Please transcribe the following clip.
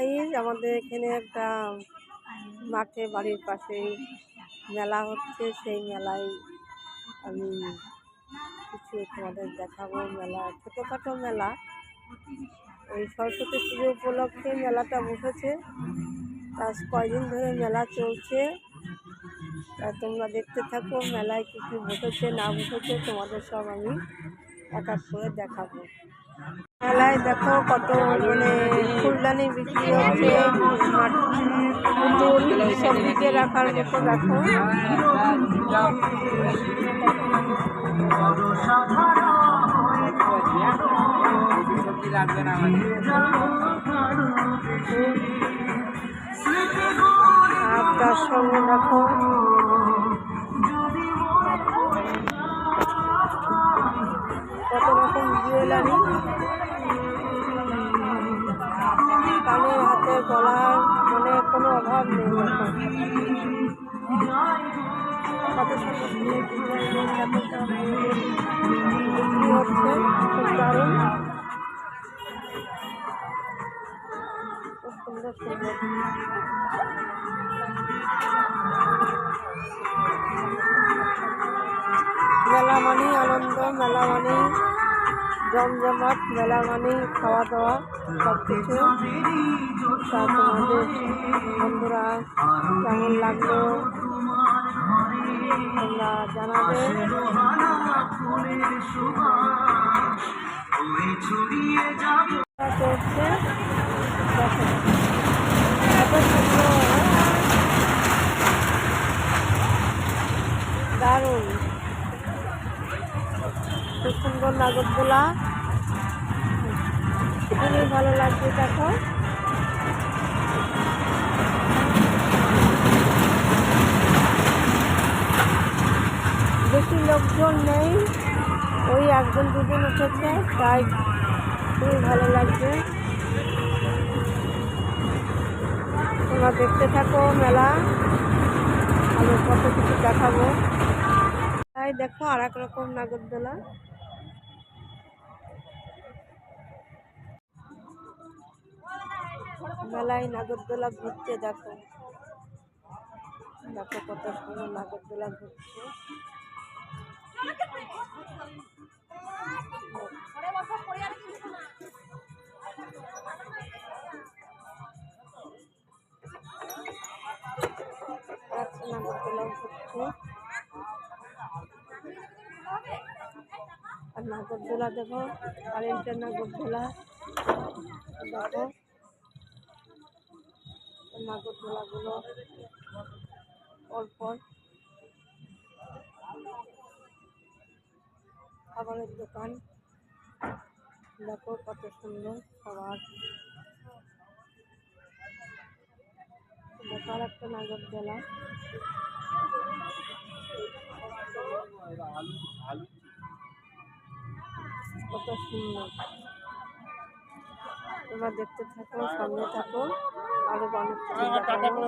Guys, আমাদের এখানে একটা মাঠে বাড়ির পাশেই মেলা হচ্ছে। সেই মেলায় আমি কিছু তোমাদের দেখাবো। মেলা ছোটোখাটো মেলা, এই সরস্বতী পুজো উপলক্ষে মেলাটা বসেছে। আজ কয়দিন ধরে মেলা চলছে, তা তোমরা দেখতে থাকো মেলায় কী কী বসেছে না বসেছে তোমাদের সব আমি এক এক করে দেখাবো। মেলায় দেখো কত ফুলদানি বিক্রি হচ্ছে, পুতুল সবদিকে রাখার মতো। দেখো আর তার সঙ্গে দেখো কত রকম জুয়েলারি, কানের হাতে গলার কোনো অভাব নেই। কত সুন্দর বিক্রি হচ্ছে, খুব দারুণ, খুব সুন্দর সুন্দর। মেলা মানেই আনন্দ, মেলা মানেই জমজমাট, মেলা মানেই খাওয়া দাওয়া সব কিছু। তা তোমাদের বন্ধুরা কেমন লাগলো তোমরা জানাবে। করছে দেখো এত সুন্দর, দারুণ, খুব সুন্দর নাগরদোলা, খুবই ভালো লাগছে। দেখো বেশি লোকজন নেই, ওই একজন দুজন উঠেছে, তাই খুবই ভালো লাগছে। তোমরা দেখতে থাকো মেলা, আমি কত কিছু দেখাবো। তাই দেখো আর এক রকম নাগরদোলা, মেলায় নাগরদোলা ঘুরছে। দেখো দেখো কত সুন্দর নাগরদোলা ঘুরছে। নাগরদোলা ঘুরছে আর নাগরদোলা দেখো, কারেন্টের নাগরদোলা। দেখো নাগরদোলাগুলো পরপর, খাবারের দোকান দেখো কত সুন্দর খাবার। দেখো আর একটা নাগরদোলা, কত সুন্দর। তোমরা দেখতে থাকো, সামনে থাকো, আরো অনেক কিছু দেখাবো।